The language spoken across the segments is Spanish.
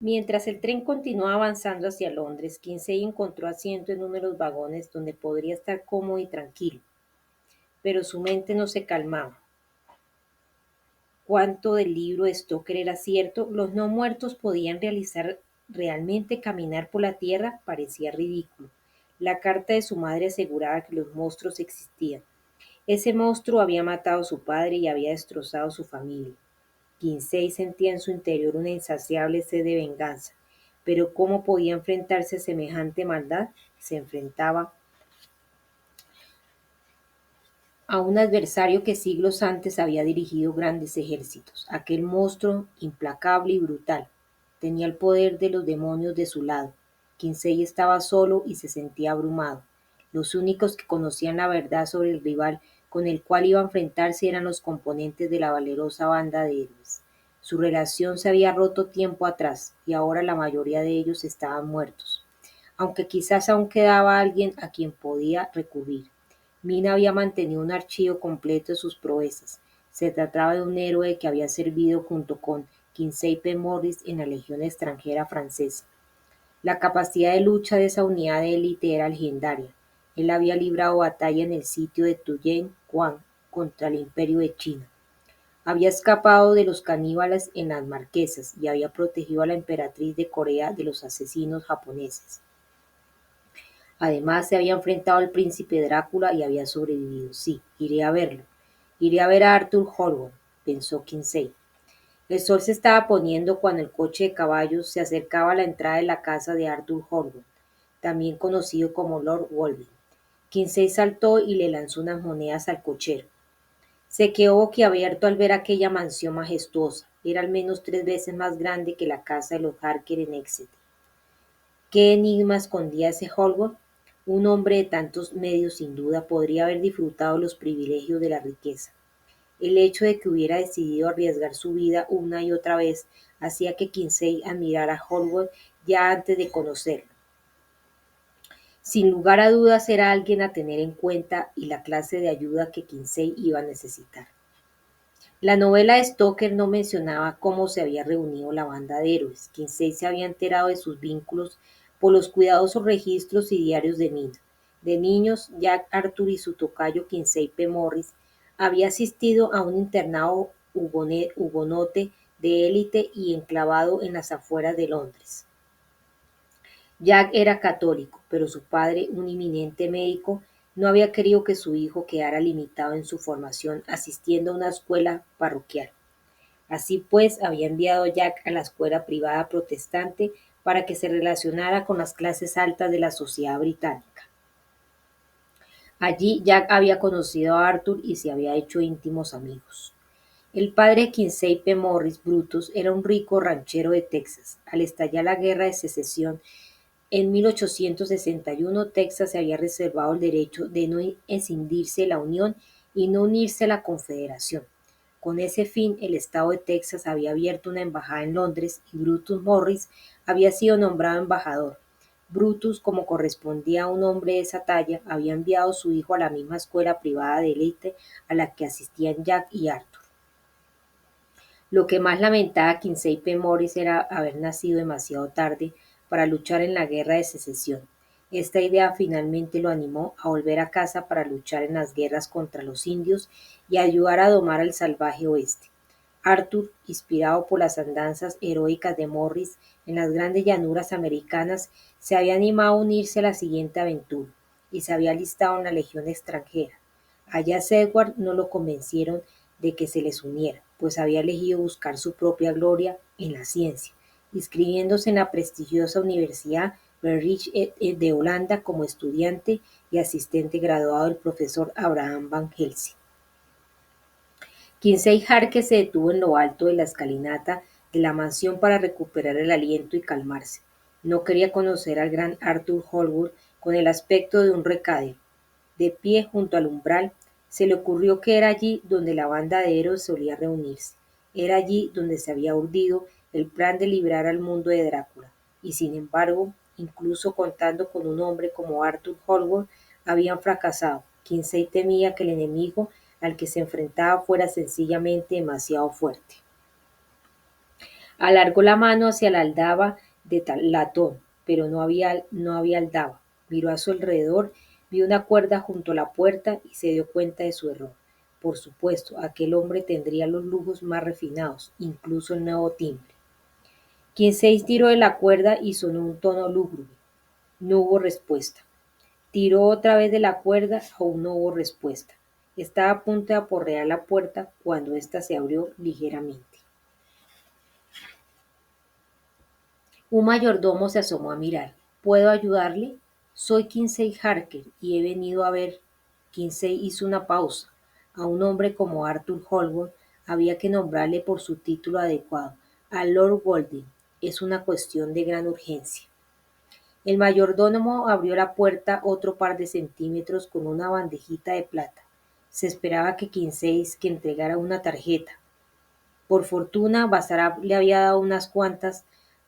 Mientras el tren continuaba avanzando hacia Londres, Kinsey encontró asiento en uno de los vagones donde podría estar cómodo y tranquilo, pero su mente no se calmaba. Cuánto del libro de Stoker era cierto, los no muertos podían realmente caminar por la tierra, parecía ridículo. La carta de su madre aseguraba que los monstruos existían. Ese monstruo había matado a su padre y había destrozado su familia. Kinsey sentía en su interior una insaciable sed de venganza. Pero ¿cómo podía enfrentarse a semejante maldad? Se enfrentaba a un adversario que siglos antes había dirigido grandes ejércitos. Aquel monstruo, implacable y brutal, tenía el poder de los demonios de su lado. Kinsey estaba solo y se sentía abrumado. Los únicos que conocían la verdad sobre el rival con el cual iba a enfrentarse eran los componentes de la valerosa banda de héroes. Su relación se había roto tiempo atrás y ahora la mayoría de ellos estaban muertos, aunque quizás aún quedaba alguien a quien podía recurrir. Mina había mantenido un archivo completo de sus proezas. Se trataba de un héroe que había servido junto con Kinsey P. Morris en la Legión extranjera francesa. La capacidad de lucha de esa unidad de élite era legendaria. Él había librado batalla en el sitio de Tuyen-Quang contra el Imperio de China. Había escapado de los caníbales en las Marquesas y había protegido a la emperatriz de Corea de los asesinos japoneses. Además, se había enfrentado al príncipe Drácula y había sobrevivido. Sí, iré a verlo. Iré a ver a Arthur Holborn, pensó Kinsey. El sol se estaba poniendo cuando el coche de caballos se acercaba a la entrada de la casa de Arthur Holborn, también conocido como Lord Wolby. Kinsey saltó y le lanzó unas monedas al cochero. Se quedó boquiabierto al ver aquella mansión majestuosa. Era al menos 3 veces más grande que la casa de los Harker en Exeter. ¿Qué enigma escondía ese Holborn? Un hombre de tantos medios sin duda podría haber disfrutado los privilegios de la riqueza. El hecho de que hubiera decidido arriesgar su vida una y otra vez hacía que Kinsey admirara a Holborn ya antes de conocerlo. Sin lugar a dudas era alguien a tener en cuenta y la clase de ayuda que Kinsey iba a necesitar. La novela de Stoker no mencionaba cómo se había reunido la banda de héroes. Kinsey se había enterado de sus vínculos por los cuidadosos registros y diarios de Mina. De niños, Jack Arthur y su tocayo Kinsey P. Morris había asistido a un internado hugonote de élite y enclavado en las afueras de Londres. Jack era católico, pero su padre, un eminente médico, no había querido que su hijo quedara limitado en su formación asistiendo a una escuela parroquial. Así pues, había enviado a Jack a la escuela privada protestante para que se relacionara con las clases altas de la sociedad británica. Allí Jack había conocido a Arthur y se había hecho íntimos amigos. El padre de Kinsey P. Morris, Brutus, era un rico ranchero de Texas. Al estallar la guerra de secesión en 1861, Texas se había reservado el derecho de no escindirse de la Unión y no unirse a la Confederación. Con ese fin, el estado de Texas había abierto una embajada en Londres y Brutus Morris había sido nombrado embajador. Brutus, como correspondía a un hombre de esa talla, había enviado a su hijo a la misma escuela privada de élite a la que asistían Jack y Arthur. Lo que más lamentaba Kinsey P. Morris era haber nacido demasiado tarde para luchar en la guerra de secesión. Esta idea finalmente lo animó a volver a casa para luchar en las guerras contra los indios y ayudar a domar al salvaje oeste. Arthur, inspirado por las andanzas heroicas de Morris en las grandes llanuras americanas, se había animado a unirse a la siguiente aventura y se había alistado en la Legión extranjera. Allá Sedgwick no lo convencieron de que se les uniera, pues había elegido buscar su propia gloria en la ciencia, inscribiéndose en la prestigiosa Universidad Berrich de Holanda como estudiante y asistente graduado del profesor Abraham Van Helsing. Kinsey Harker se detuvo en lo alto de la escalinata de la mansión para recuperar el aliento y calmarse. No quería conocer al gran Arthur Holborn con el aspecto de un recadero. De pie junto al umbral, se le ocurrió que era allí donde la banda de héroes solía reunirse. Era allí donde se había urdido el plan de librar al mundo de Drácula. Y sin embargo, incluso contando con un hombre como Arthur Holborn, habían fracasado. Kinsey temía que el enemigo al que se enfrentaba fuera sencillamente demasiado fuerte. Alargó la mano hacia la aldaba de latón, pero no había aldaba. Miró a su alrededor, vio una cuerda junto a la puerta y se dio cuenta de su error. Por supuesto, aquel hombre tendría los lujos más refinados, incluso el nuevo timbre. Quince tiró de la cuerda y sonó un tono lúgubre. No hubo respuesta. Tiró otra vez de la cuerda, aún no hubo respuesta. Estaba a punto de aporrear la puerta cuando ésta se abrió ligeramente. Un mayordomo se asomó a mirar. ¿Puedo ayudarle? Soy Kinsey Harker y he venido a ver. Kinsey hizo una pausa. A un hombre como Arthur Holborn había que nombrarle por su título adecuado, a Lord Walding. Es una cuestión de gran urgencia. El mayordomo abrió la puerta otro par de centímetros con una bandejita de plata. Se esperaba que Kinsey que entregara una tarjeta. Por fortuna, Basarab le había dado unas cuantas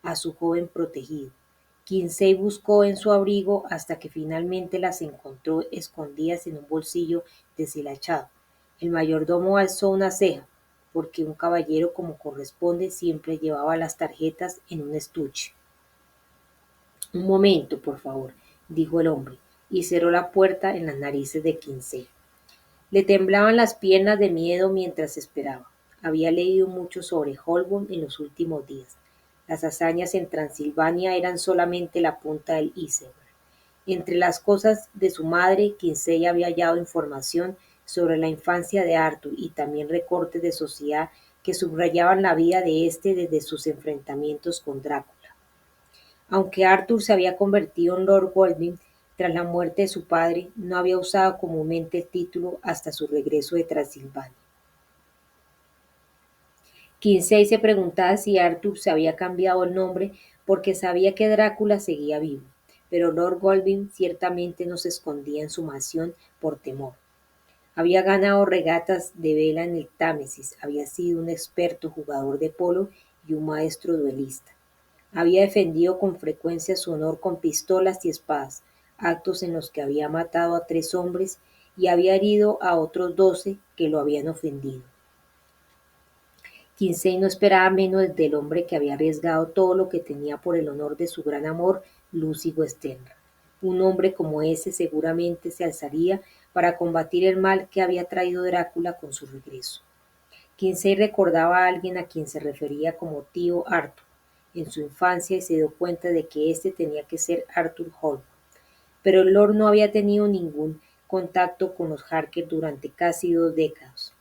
a su joven protegido. Kinsey buscó en su abrigo hasta que finalmente las encontró escondidas en un bolsillo deshilachado. El mayordomo alzó una ceja, porque un caballero como corresponde siempre llevaba las tarjetas en un estuche. Un momento, por favor, dijo el hombre, y cerró la puerta en las narices de Kinsey. Le temblaban las piernas de miedo mientras esperaba. Había leído mucho sobre Holborn en los últimos días. Las hazañas en Transilvania eran solamente la punta del iceberg. Entre las cosas de su madre, Kinsey había hallado información sobre la infancia de Arthur y también recortes de sociedad que subrayaban la vida de éste desde sus enfrentamientos con Drácula. Aunque Arthur se había convertido en Lord Walding tras la muerte de su padre, no había usado comúnmente el título hasta su regreso de Transilvania. Kinsey se preguntaba si Arthur se había cambiado el nombre porque sabía que Drácula seguía vivo, pero Lord Walding ciertamente no se escondía en su mansión por temor. Había ganado regatas de vela en el Támesis, había sido un experto jugador de polo y un maestro duelista. Había defendido con frecuencia su honor con pistolas y espadas, actos en los que había matado a 3 hombres y había herido a otros 12 que lo habían ofendido. Kinsey no esperaba menos del hombre que había arriesgado todo lo que tenía por el honor de su gran amor, Lucy Westenra. Un hombre como ese seguramente se alzaría para combatir el mal que había traído Drácula con su regreso. Kinsey recordaba a alguien a quien se refería como tío Arthur en su infancia y se dio cuenta de que éste tenía que ser Arthur Holborn. Pero el Lord no había tenido ningún contacto con los Harker durante casi 2 décadas,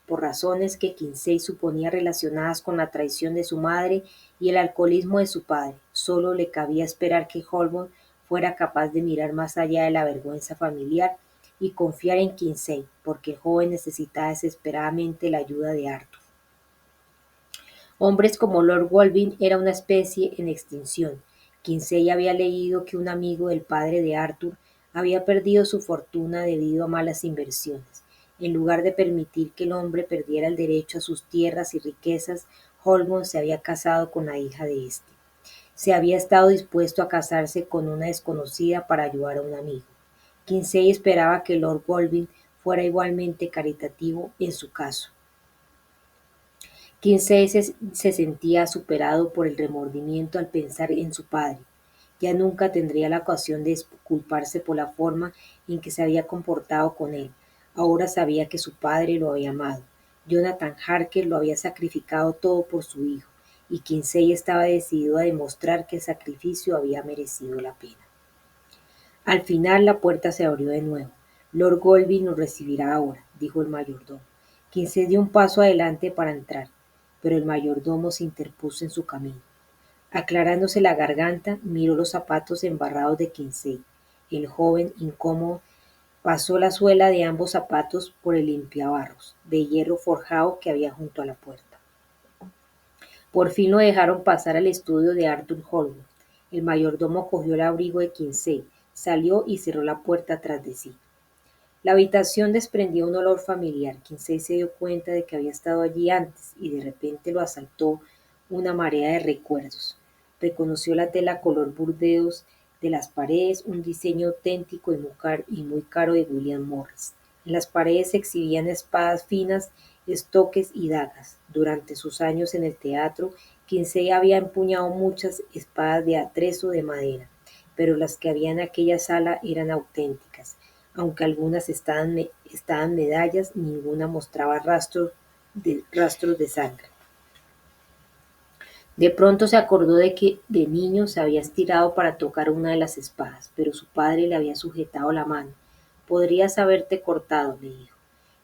por razones que Kinsey suponía relacionadas con la traición de su madre y el alcoholismo de su padre. Solo le cabía esperar que Holborn fuera capaz de mirar más allá de la vergüenza familiar y confiar en Kinsey, porque el joven necesitaba desesperadamente la ayuda de Arthur. Hombres como Lord Walding era una especie en extinción. Kinsey había leído que un amigo del padre de Arthur había perdido su fortuna debido a malas inversiones. En lugar de permitir que el hombre perdiera el derecho a sus tierras y riquezas, Holborn se había casado con la hija de éste. Se había estado dispuesto a casarse con una desconocida para ayudar a un amigo. Kinsey esperaba que Lord Walding fuera igualmente caritativo en su caso. Kinsey se sentía superado por el remordimiento al pensar en su padre. Ya nunca tendría la ocasión de disculparse por la forma en que se había comportado con él. Ahora sabía que su padre lo había amado. Jonathan Harker lo había sacrificado todo por su hijo, y Kinsey estaba decidido a demostrar que el sacrificio había merecido la pena. Al final la puerta se abrió de nuevo. Lord Walding nos recibirá ahora, dijo el mayordomo. Kinsey dio un paso adelante para entrar, pero el mayordomo se interpuso en su camino. Aclarándose la garganta, miró los zapatos embarrados de Kinsey. El joven, incómodo, pasó la suela de ambos zapatos por el limpiabarros de hierro forjado que había junto a la puerta. Por fin lo dejaron pasar al estudio de Arthur Holborn. El mayordomo cogió el abrigo de Kinsey, salió y cerró la puerta tras de sí. La habitación desprendía un olor familiar. Kinsey se dio cuenta de que había estado allí antes y de repente lo asaltó una marea de recuerdos. Reconoció la tela color burdeos de las paredes, un diseño auténtico y muy caro de William Morris. En las paredes se exhibían espadas finas, estoques y dagas. Durante sus años en el teatro, Kinsey había empuñado muchas espadas de atrezo de madera, pero las que había en aquella sala eran auténticas. Aunque algunas estaban medallas, ninguna mostraba rastros de sangre. De pronto se acordó de que de niño se había estirado para tocar una de las espadas, pero su padre le había sujetado la mano. Podrías haberte cortado, le dijo.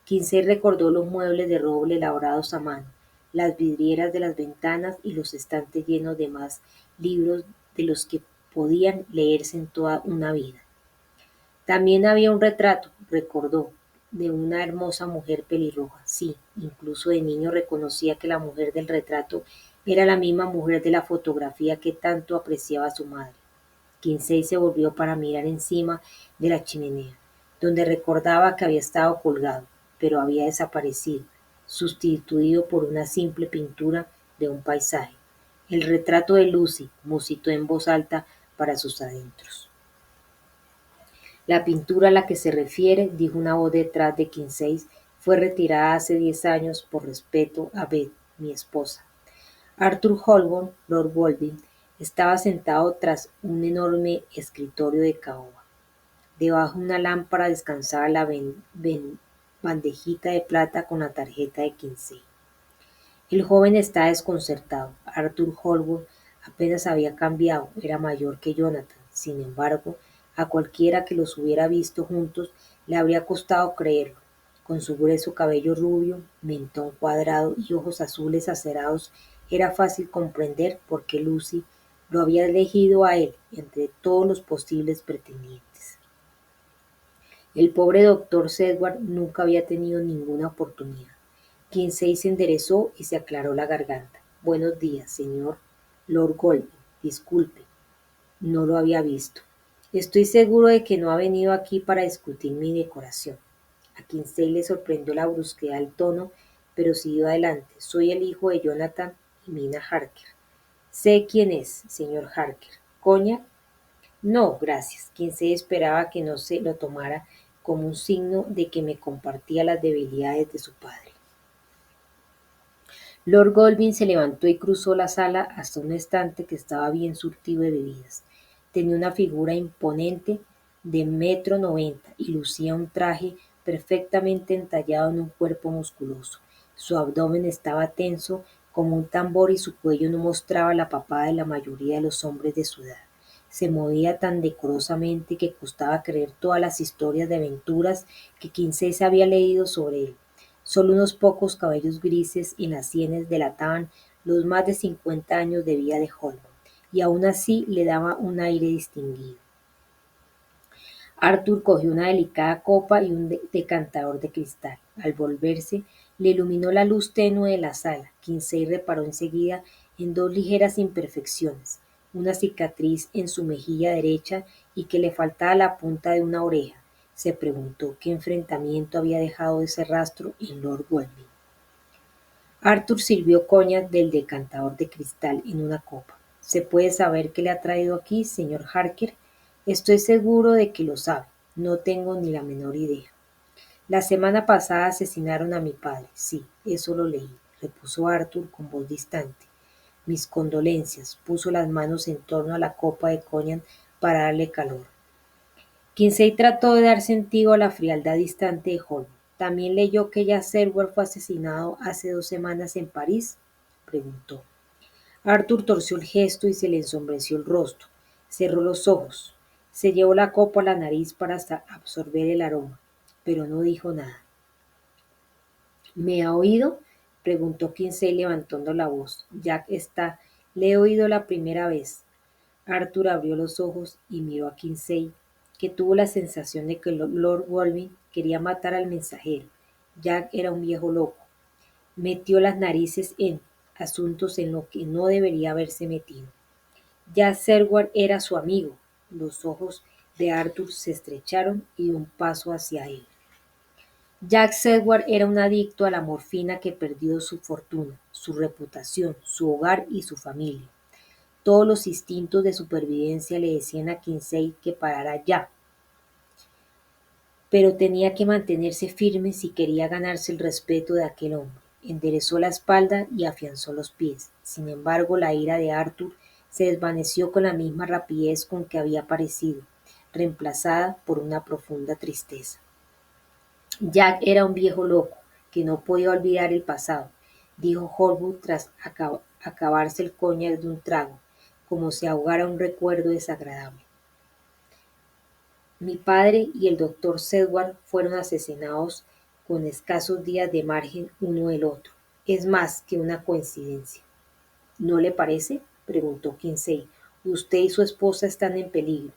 Kinsey recordó los muebles de roble labrados a mano, las vidrieras de las ventanas y los estantes llenos de más libros de los que podían leerse en toda una vida. También había un retrato, recordó, de una hermosa mujer pelirroja. Sí, incluso de niño reconocía que la mujer del retrato era la misma mujer de la fotografía que tanto apreciaba su madre. Kinsey se volvió para mirar encima de la chimenea, donde recordaba que había estado colgado, pero había desaparecido, sustituido por una simple pintura de un paisaje. El retrato de Lucy, musitó en voz alta para sus adentros. La pintura a la que se refiere, dijo una voz detrás de Kinsey, fue retirada hace 10 años por respeto a Beth, mi esposa. Arthur Holborn, Lord Wolvin, estaba sentado tras un enorme escritorio de caoba. Debajo de una lámpara descansaba la bandejita de plata con la tarjeta de Kinsey. El joven estaba desconcertado. Arthur Holborn apenas había cambiado, era mayor que Jonathan. Sin embargo, a cualquiera que los hubiera visto juntos le habría costado creerlo. Con su grueso cabello rubio, mentón cuadrado y ojos azules acerados, era fácil comprender por qué Lucy lo había elegido a él entre todos los posibles pretendientes. El pobre doctor Sedgwick nunca había tenido ninguna oportunidad. Kinsey se enderezó y se aclaró la garganta. Buenos días, señor Lord Golding. Disculpe, no lo había visto. Estoy seguro de que no ha venido aquí para discutir mi decoración. A Kinsey le sorprendió la brusquedad del tono, pero siguió adelante. Soy el hijo de Jonathan y Mina Harker. Sé quién es, señor Harker. ¿Coña? No, gracias. Kinsey esperaba que no se lo tomara como un signo de que me compartía las debilidades de su padre. Lord Golding se levantó y cruzó la sala hasta un estante que estaba bien surtido de bebidas. Tenía una figura imponente de 1,90 m y lucía un traje perfectamente entallado en un cuerpo musculoso. Su abdomen estaba tenso como un tambor y su cuello no mostraba la papada de la mayoría de los hombres de su edad. Se movía tan decorosamente que costaba creer todas las historias de aventuras que Kinsey había leído sobre él. Solo unos pocos cabellos grises en las sienes delataban los más de 50 años de vida de Holborn, y aun así le daba un aire distinguido. Arthur cogió una delicada copa y un decantador de cristal. Al volverse, le iluminó la luz tenue de la sala. Kinsey reparó enseguida en dos ligeras imperfecciones, una cicatriz en su mejilla derecha y que le faltaba la punta de una oreja. Se preguntó qué enfrentamiento había dejado ese rastro en Lord Welby. Arthur sirvió coñac del decantador de cristal en una copa. ¿Se puede saber qué le ha traído aquí, señor Harker? Estoy seguro de que lo sabe. No tengo ni la menor idea. La semana pasada asesinaron a mi padre. Sí, eso lo leí, repuso Arthur con voz distante. Mis condolencias. Puso las manos en torno a la copa de coñac para darle calor. Kinsey trató de dar sentido a la frialdad distante de Holmes. ¿También leyó que Jack Selwyn fue asesinado hace 2 semanas en París? Preguntó. Arthur torció el gesto y se le ensombreció el rostro. Cerró los ojos. Se llevó la copa a la nariz para absorber el aroma, pero no dijo nada. ¿Me ha oído? Preguntó Kinsey levantando la voz. Jack está. Le he oído la primera vez. Arthur abrió los ojos y miró a Kinsey, que tuvo la sensación de que Lord Wolvin quería matar al mensajero. Jack era un viejo loco. Metió las narices en asuntos en los que no debería haberse metido. Jack Selwyn era su amigo. Los ojos de Arthur se estrecharon y dio un paso hacia él. Jack Selwyn era un adicto a la morfina que perdió su fortuna, su reputación, su hogar y su familia. Todos los instintos de supervivencia le decían a Kinsey que parara ya, pero tenía que mantenerse firme si quería ganarse el respeto de aquel hombre. enderezó la espalda y afianzó los pies. Sin embargo, la ira de Arthur se desvaneció con la misma rapidez con que había aparecido, reemplazada por una profunda tristeza. Jack era un viejo loco, que no podía olvidar el pasado, dijo Holwood tras acabarse el coñac de un trago, como si ahogara un recuerdo desagradable. Mi padre y el doctor Sedgwick fueron asesinados con escasos días de margen uno del otro. Es más que una coincidencia. ¿No le parece?, preguntó Kinsey. Usted y su esposa están en peligro.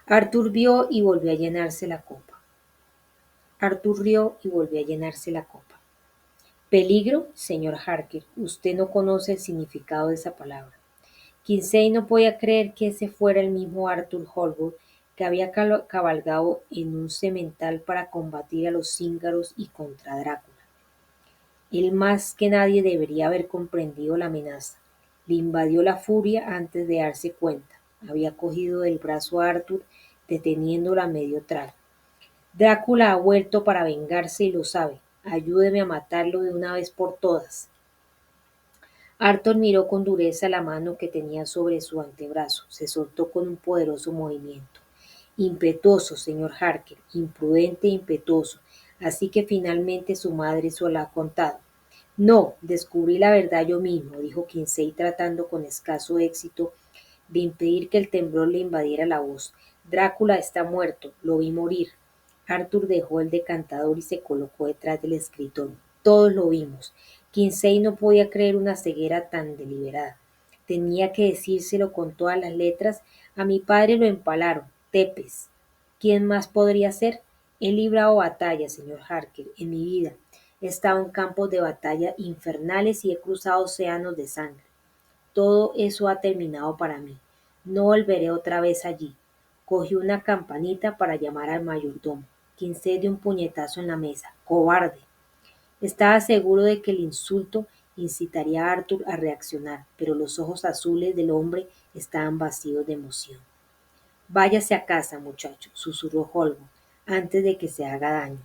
Arthur vio y volvió a llenarse la copa. Arthur rió y volvió a llenarse la copa. Peligro, señor Harker, usted no conoce el significado de esa palabra. Kinsey no podía creer que ese fuera el mismo Arthur Holwood que había cabalgado en un semental para combatir a los cíngaros y contra Drácula. Él más que nadie debería haber comprendido la amenaza. Le invadió la furia antes de darse cuenta. Había cogido del brazo a Arthur, deteniéndolo a medio trago. Drácula ha vuelto para vengarse y lo sabe. Ayúdeme a matarlo de una vez por todas. Arthur miró con dureza la mano que tenía sobre su antebrazo. Se soltó con un poderoso movimiento. Impetuoso, señor Harker, imprudente e impetuoso. Así que finalmente su madre se lo ha contado. No, descubrí la verdad yo mismo, dijo Kinsey tratando con escaso éxito de impedir que el temblor le invadiera la voz. Drácula está muerto, lo vi morir. Arthur dejó el decantador y se colocó detrás del escritorio. Todos lo vimos. Kinsey no podía creer una ceguera tan deliberada. Tenía que decírselo con todas las letras. A mi padre lo empalaron. Tepes. ¿Quién más podría ser? He librado batallas, señor Harker, en mi vida. He estado en campos de batalla infernales y he cruzado océanos de sangre. Todo eso ha terminado para mí. No volveré otra vez allí. Cogió una campanita para llamar al mayordomo. Kinsey dio un puñetazo en la mesa. ¡Cobarde! Estaba seguro de que el insulto incitaría a Arthur a reaccionar, pero los ojos azules del hombre estaban vacíos de emoción. Váyase a casa, muchacho, susurró Holwood, antes de que se haga daño.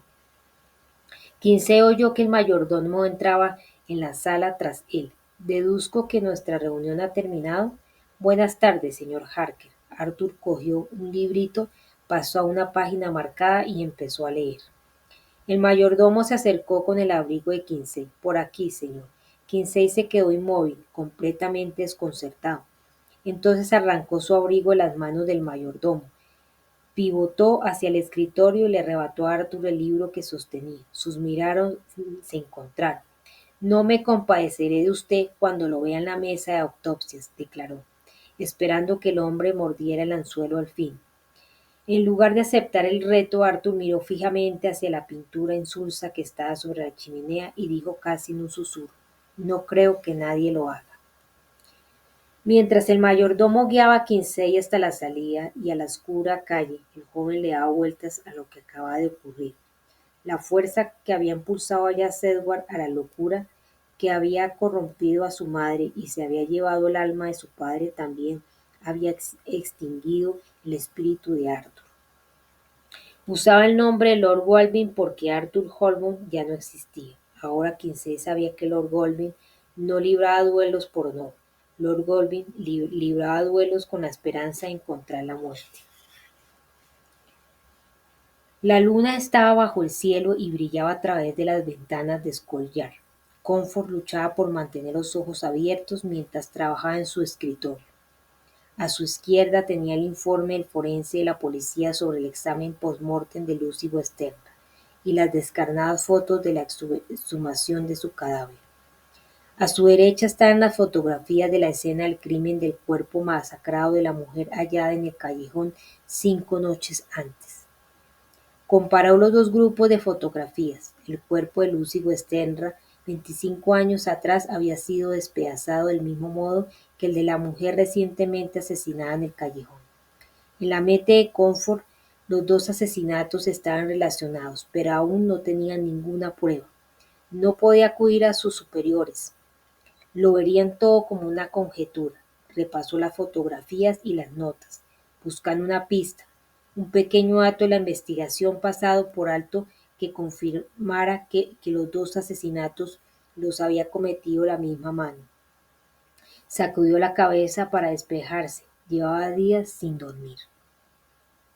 Kinsey oyó que el mayordomo entraba en la sala tras él. Deduzco que nuestra reunión ha terminado. Buenas tardes, señor Harker. Arthur cogió un librito, pasó a una página marcada y empezó a leer. El mayordomo se acercó con el abrigo de Kinsey. Por aquí, señor. Kinsey se quedó inmóvil, completamente desconcertado. Entonces arrancó su abrigo de las manos del mayordomo. Pivotó hacia el escritorio y le arrebató a Arthur el libro que sostenía. Sus miradas se encontraron. No me compadeceré de usted cuando lo vea en la mesa de autopsias, declaró, esperando que el hombre mordiera el anzuelo al fin. En lugar de aceptar el reto, Arthur miró fijamente hacia la pintura insulsa que estaba sobre la chimenea y dijo casi en un susurro, no creo que nadie lo haga. Mientras el mayordomo guiaba a Kinsey hasta la salida y a la oscura calle, el joven le daba vueltas a lo que acababa de ocurrir. La fuerza que había impulsado a Sedgwick a la locura, que había corrompido a su madre y se había llevado el alma de su padre también, había extinguido el espíritu de Arthur. Usaba el nombre de Lord Golding porque Arthur Holwood ya no existía. Ahora Kinsey sabía que Lord Golding no libraba duelos por honor. Lord Golding libraba duelos con la esperanza de encontrar la muerte. La luna estaba bajo el cielo y brillaba a través de las ventanas de Scotland Yard. Comfort luchaba por mantener los ojos abiertos mientras trabajaba en su escritorio. A su izquierda tenía el informe del forense de la policía sobre el examen post-mortem de Lucy Westenra y las descarnadas fotos de la exhumación de su cadáver. A su derecha estaban las fotografías de la escena del crimen del cuerpo masacrado de la mujer hallada en el callejón 5 noches antes. Comparó los dos grupos de fotografías. El cuerpo de Lucy Westenra, 25 años atrás, había sido despedazado del mismo modo que el de la mujer recientemente asesinada en el callejón. En la mente de Comfort, los dos asesinatos estaban relacionados, pero aún no tenían ninguna prueba. No podía acudir a sus superiores. Lo verían todo como una conjetura. Repasó las fotografías y las notas, buscando una pista, un pequeño dato de la investigación pasado por alto que confirmara que los dos asesinatos los había cometido la misma mano. Sacudió la cabeza para despejarse. Llevaba días sin dormir.